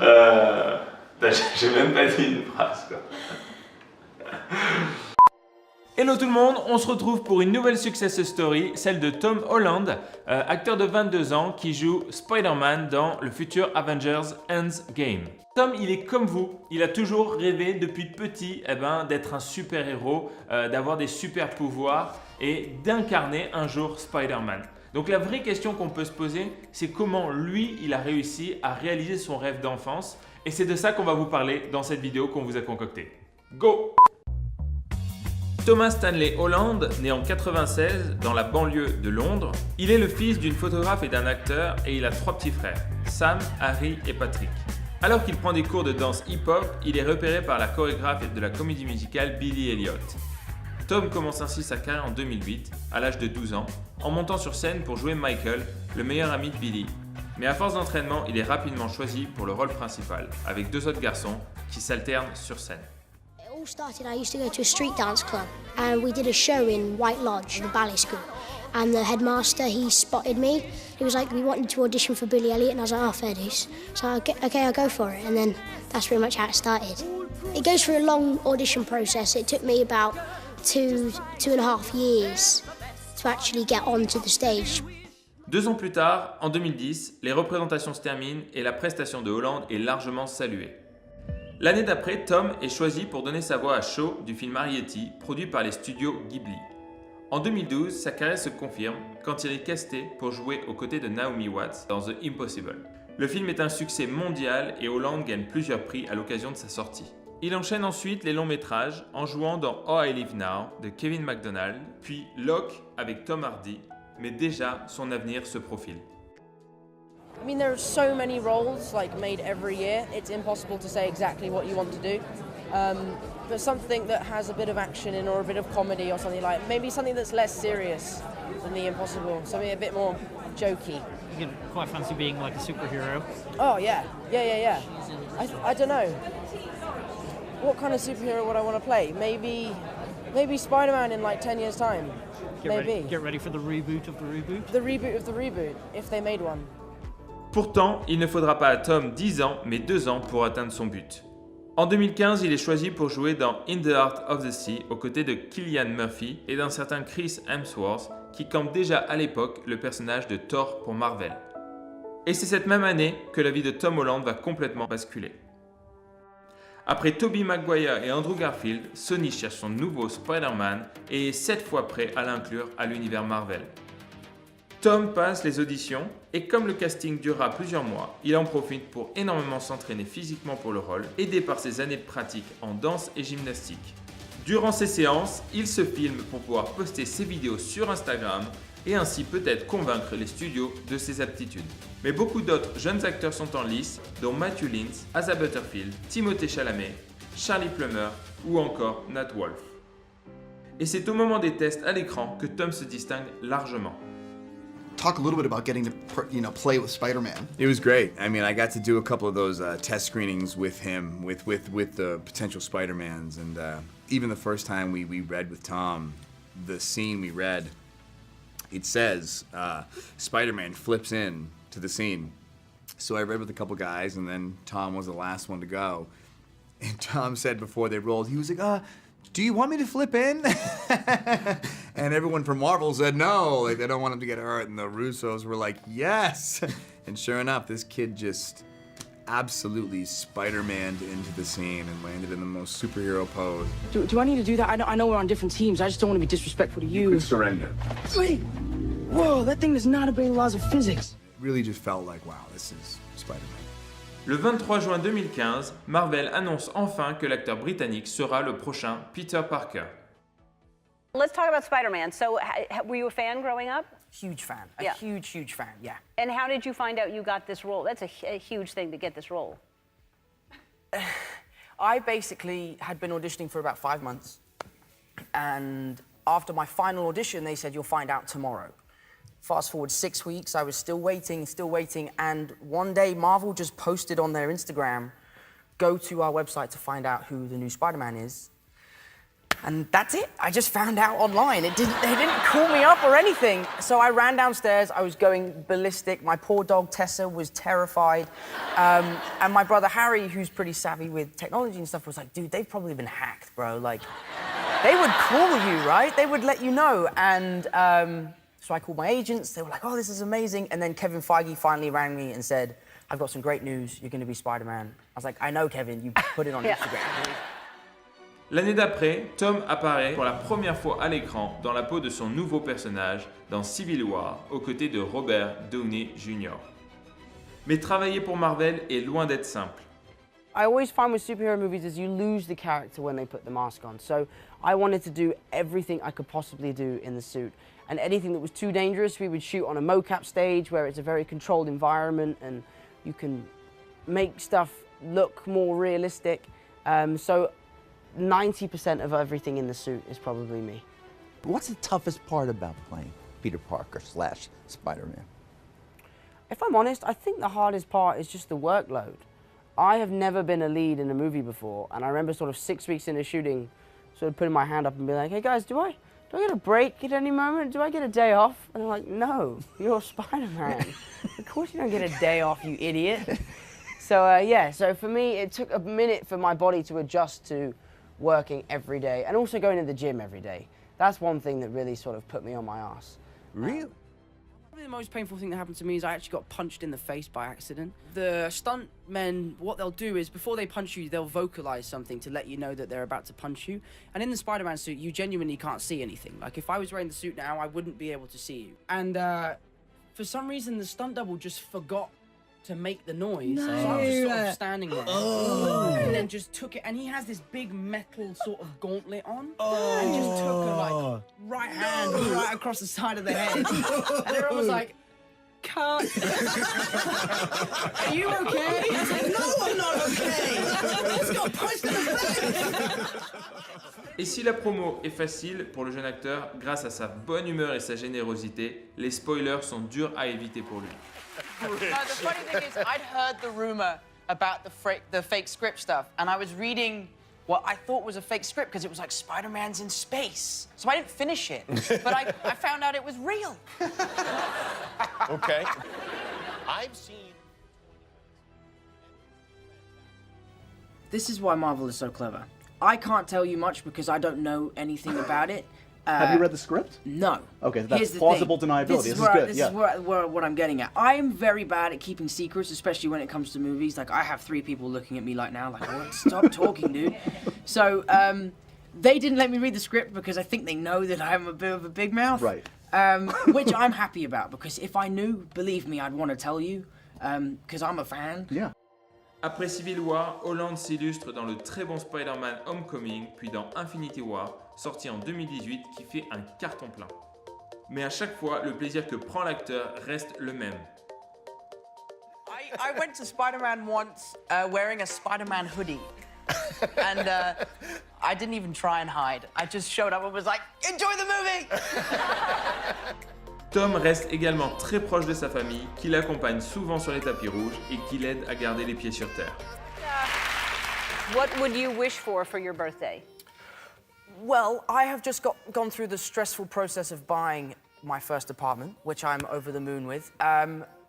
J'ai même pas dit une phrase quoi. Hello tout le monde, on se retrouve pour une nouvelle success story, celle de Tom Holland, acteur de 22 ans qui joue Spiderman dans le futur Avengers Endgame. Tom, il est comme vous, il a toujours rêvé depuis petit d'être un super héros, d'avoir des super pouvoirs et d'incarner un jour Spider-Man. Donc la vraie question qu'on peut se poser, c'est comment lui, il a réussi à réaliser son rêve d'enfance, et c'est de ça qu'on va vous parler dans cette vidéo qu'on vous a concoctée. Go! Thomas Stanley Holland, né en 96 dans la banlieue de Londres, il est le fils d'une photographe et d'un acteur et il a 3 petits frères, Sam, Harry et Patrick. Alors qu'il prend des cours de danse hip-hop, il est repéré par la chorégraphe de la comédie musicale Billy Elliot. Tom commence ainsi sa carrière en 2008, à l'âge de 12 ans, en montant sur scène pour jouer Michael, le meilleur ami de Billy. Mais à force d'entraînement, il est rapidement choisi pour le rôle principal, avec 2 autres garçons qui s'alternent sur scène. It all started, I used to go to a street dance club and we did a show in White Lodge, the ballet school. And the headmaster, he spotted me. He was like, we wanted to audition for Billy Elliot, and I was like, oh, fair dues. So, okay, I'll go for it. And then that's pretty much how it started. It goes through a long audition process. It took me about two and a half years to actually get onto the stage. 2 ans plus tard, en 2010, les représentations se terminent et la prestation de Holland est largement saluée. L'année d'après, Tom est choisi pour donner sa voix à Shaw du film Arrietty, produit par les studios Ghibli. En 2012, sa carrière se confirme quand il est casté pour jouer aux côtés de Naomi Watts dans The Impossible. Le film est un succès mondial et Holland gagne plusieurs prix à l'occasion de sa sortie. Il enchaîne ensuite les longs métrages en jouant dans Oh I Live Now de Kevin MacDonald, puis Locke avec Tom Hardy, mais déjà son avenir se profile. I mean, there are so many roles made every year. It's impossible to say exactly what you want to do. But something that has a bit of action in or a bit of comedy or something maybe something that's less serious than The Impossible. Something a bit more jokey. You quite fancy being like a superhero? Oh yeah. I don't know. What kind of superhero would I want to play? Maybe Spider-Man in 10 years' time. Get ready for the reboot of the reboot? The reboot of the reboot, if they made one. Pourtant, il ne faudra pas à Tom 10 ans, mais 2 ans pour atteindre son but. En 2015, il est choisi pour jouer dans In the Heart of the Sea aux côtés de Cillian Murphy et d'un certain Chris Hemsworth qui campe déjà à l'époque le personnage de Thor pour Marvel. Et c'est cette même année que la vie de Tom Holland va complètement basculer. Après Tobey Maguire et Andrew Garfield, Sony cherche son nouveau Spider-Man et est 7 fois prêt à l'inclure à l'univers Marvel. Tom passe les auditions et comme le casting durera plusieurs mois, il en profite pour énormément s'entraîner physiquement pour le rôle, aidé par ses années de pratique en danse et gymnastique. Durant ces séances, il se filme pour pouvoir poster ses vidéos sur Instagram et ainsi peut-être convaincre les studios de ses aptitudes. Mais beaucoup d'autres jeunes acteurs sont en lice, dont Matthew Lintz, Asa Butterfield, Timothée Chalamet, Charlie Plummer ou encore Nat Wolff. Et c'est au moment des tests à l'écran que Tom se distingue largement. Talk a little bit about getting to play with Spider-Man. It was great. I mean, I got to do a couple of those test screenings with him, with the potential Spider-Mans, and even the first time we read with Tom, the scene we read, it says Spider-Man flips in to the scene. So I read with a couple guys, and then Tom was the last one to go. And Tom said before they rolled, he was like, do you want me to flip in? And everyone from Marvel said no, they don't want him to get hurt. And the Russos were like, yes. And sure enough, this kid just absolutely Spider-Man'd into the scene and landed in the most superhero pose. Do I need to do that? I know we're on different teams. I just don't want to be disrespectful to you. You could surrender. Wait. Whoa, that thing does not obey the laws of physics. It really just felt like, wow, this is Spider-Man. Le 23 juin 2015, Marvel annonce enfin que l'acteur britannique sera le prochain Peter Parker. Let's talk about Spider-Man. So, were you a fan growing up? Huge fan. Yeah. A huge fan, yeah. And how did you find out you got this role? That's a huge thing to get this role. I basically had been auditioning for about 5 months. And after my final audition, they said, you'll find out tomorrow. Fast forward 6 weeks, I was still waiting, and one day Marvel just posted on their Instagram, go to our website to find out who the new Spider-Man is. And that's it. I just found out online. They didn't call me up or anything. So I ran downstairs. I was going ballistic. My poor dog Tessa was terrified. And my brother Harry, who's pretty savvy with technology and stuff, was like, dude, they've probably been hacked, bro. Like, they would call you, right? They would let you know. And so I called my agents. They were like, oh, this is amazing. And then Kevin Feige finally rang me and said, I've got some great news. You're going to be Spider-Man. I was like, I know, Kevin. You put it on Instagram. L'année d'après, Tom apparaît pour la première fois à l'écran dans la peau de son nouveau personnage dans Civil War, aux côtés de Robert Downey Jr. Mais travailler pour Marvel est loin d'être simple. I always find with superhero movies is you lose the character when they put the mask on. So I wanted to do everything I could possibly do in the suit. And anything that was too dangerous, we would shoot on a mocap stage where it's a very controlled environment and you can make stuff look more realistic. So 90% of everything in the suit is probably me. What's the toughest part about playing Peter Parker / Spider-Man? If I'm honest, I think the hardest part is just the workload. I have never been a lead in a movie before, and I remember sort of 6 weeks into shooting, sort of putting my hand up and being like, hey guys, do I get a break at any moment? Do I get a day off? And they're like, no, you're Spider-Man. Of course you don't get a day off, you idiot. So yeah, so for me, it took a minute for my body to adjust to working every day, and also going to the gym every day. That's one thing that really sort of put me on my ass. Really? Probably the most painful thing that happened to me is I actually got punched in the face by accident. The stunt men, what they'll do is before they punch you, they'll vocalize something to let you know that they're about to punch you. And in the Spider-Man suit, you genuinely can't see anything. Like if I was wearing the suit now, I wouldn't be able to see you. And for some reason, the stunt double just forgot to make the noise. So I was just sort of standing there. And then just took it, and he has this big metal sort of gauntlet on, and just took a like right hand right across the side of the head. And everyone was like, cut. Are you okay? I was like, no, I'm not okay. I just got punched in the face. Et si la promo est facile pour le jeune acteur, grâce à sa bonne humeur et sa générosité, les spoilers sont durs à éviter pour lui. No, the funny thing is, I'd heard the rumor about the fake script stuff, and I was reading what I thought was a fake script because it was like Spider-Man's in space. So I didn't finish it, but I found out it was real. Okay. I've seen... This is why Marvel is so clever. I can't tell you much because I don't know anything about it. Have you read the script? No. Okay, that's plausible deniability. This is good. This is what I'm getting at. I'm very bad at keeping secrets, especially when it comes to movies. Like, I have 3 people looking at me like now, like, what? Stop talking, dude. So, they didn't let me read the script because I think they know that I'm a bit of a big mouth. Right. Which I'm happy about, because if I knew, believe me, I'd want to tell you, because I'm a fan. Yeah. Après Civil War, Holland s'illustre dans le très bon Spider-Man Homecoming, puis dans Infinity War, sorti en 2018, qui fait un carton plein. Mais à chaque fois, le plaisir que prend l'acteur reste le même. I went to Spider-Man once wearing a Spider-Man hoodie. And I didn't even try and hide. I just showed up and was like, enjoy the movie! Tom reste également très proche de sa famille, qui l'accompagne souvent sur les tapis rouges et qui l'aide à garder les pieds sur terre. What would you wish for your birthday? Well, I have just gone through the stressful process of buying my first apartment, which I'm over the moon with.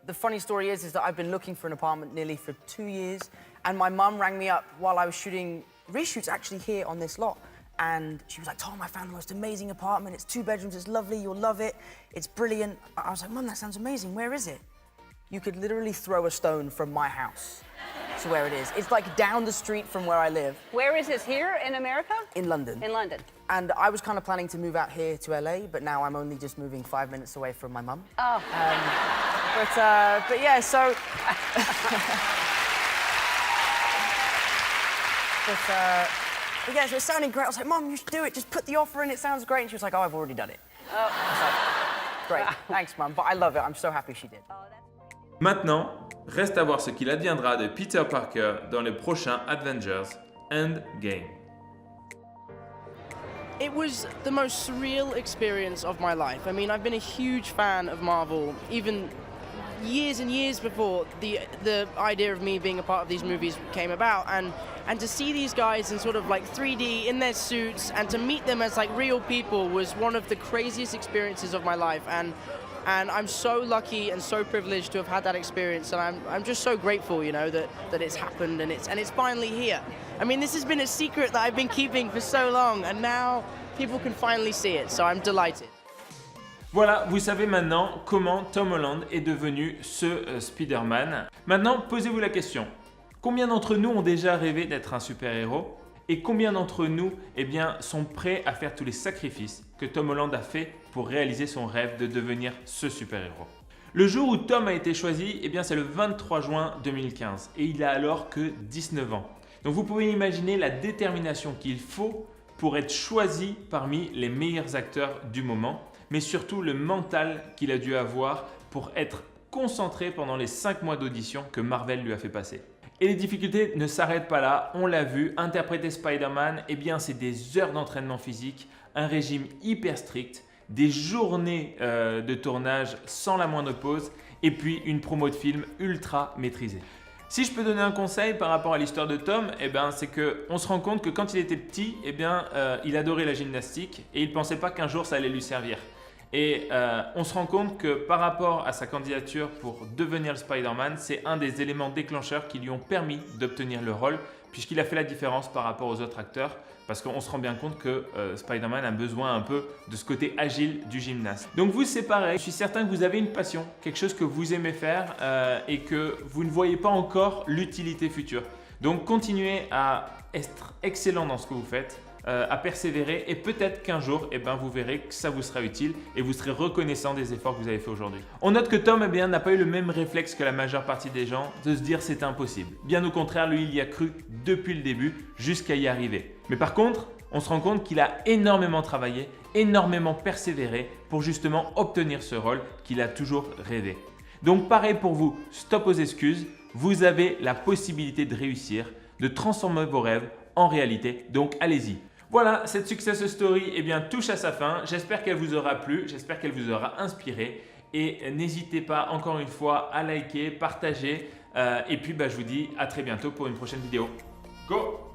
The funny story is that I've been looking for an apartment nearly for 2 years, and my mum rang me up while I was shooting reshoots actually here on this lot. And she was like, Tom, I found the most amazing apartment. It's 2 bedrooms, it's lovely, you'll love it. It's brilliant. I was like, Mum, that sounds amazing. Where is it? You could literally throw a stone from my house to where it is. It's like down the street from where I live. Where is this, here in America? In London. In London. And I was kind of planning to move out here to LA, but now I'm only just moving 5 minutes away from my mum. Oh. But yeah, so... But yeah, so it sounded great. I was like, Mum, you should do it. Just put the offer in. It sounds great. And she was like, oh, I've already done it. Oh. I was like, great. Thanks, Mum. But I love it. I'm so happy she did. Maintenant, reste à voir ce qu'il adviendra de Peter Parker dans les prochains Avengers Endgame. It was the most surreal experience of my life. I mean, I've been a huge fan of Marvel, even years and years before the idea of me being a part of these movies came about, and to see these guys in sort of like 3D in their suits and to meet them as like real people was one of the craziest experiences of my life, and I'm so lucky and so privileged to have had that experience, and I'm just so grateful, you know, that it's happened and it's finally here. I mean, this has been a secret that I've been keeping for so long, and now people can finally see it, so I'm delighted. Voilà, vous savez maintenant comment Tom Holland est devenu ce Spider-Man. Maintenant, posez-vous la question. Combien d'entre nous ont déjà rêvé d'être un super-héros? Et combien d'entre nous sont prêts à faire tous les sacrifices que Tom Holland a fait pour réaliser son rêve de devenir ce super-héros? Le jour où Tom a été choisi, c'est le 23 juin 2015 et il a alors que 19 ans. Donc vous pouvez imaginer la détermination qu'il faut pour être choisi parmi les meilleurs acteurs du moment, mais surtout le mental qu'il a dû avoir pour être concentré pendant les 5 mois d'audition que Marvel lui a fait passer. Et les difficultés ne s'arrêtent pas là, on l'a vu, interpréter Spider-Man, c'est des heures d'entraînement physique, un régime hyper strict, des journées de tournage sans la moindre pause et puis une promo de film ultra maîtrisée. Si je peux donner un conseil par rapport à l'histoire de Tom, c'est qu'on se rend compte que quand il était petit, il adorait la gymnastique et il ne pensait pas qu'un jour ça allait lui servir. Et on se rend compte que par rapport à sa candidature pour devenir le Spider-Man, c'est un des éléments déclencheurs qui lui ont permis d'obtenir le rôle, puisqu'il a fait la différence par rapport aux autres acteurs, parce qu'on se rend bien compte que Spider-Man a besoin un peu de ce côté agile du gymnaste. Donc vous, c'est pareil, je suis certain que vous avez une passion, quelque chose que vous aimez faire et que vous ne voyez pas encore l'utilité future. Donc continuez à être excellent dans ce que vous faites, à persévérer et peut-être qu'un jour vous verrez que ça vous sera utile et vous serez reconnaissant des efforts que vous avez fait aujourd'hui. On note que Tom n'a pas eu le même réflexe que la majeure partie des gens de se dire c'est impossible. Bien au contraire, lui il y a cru depuis le début jusqu'à y arriver. Mais par contre, on se rend compte qu'il a énormément travaillé, énormément persévéré pour justement obtenir ce rôle qu'il a toujours rêvé. Donc pareil pour vous, stop aux excuses, vous avez la possibilité de réussir, de transformer vos rêves en réalité, donc allez-y. Voilà, cette success story touche à sa fin. J'espère qu'elle vous aura plu, j'espère qu'elle vous aura inspiré. Et n'hésitez pas encore une fois à liker, partager. Et puis je vous dis à très bientôt pour une prochaine vidéo. Go!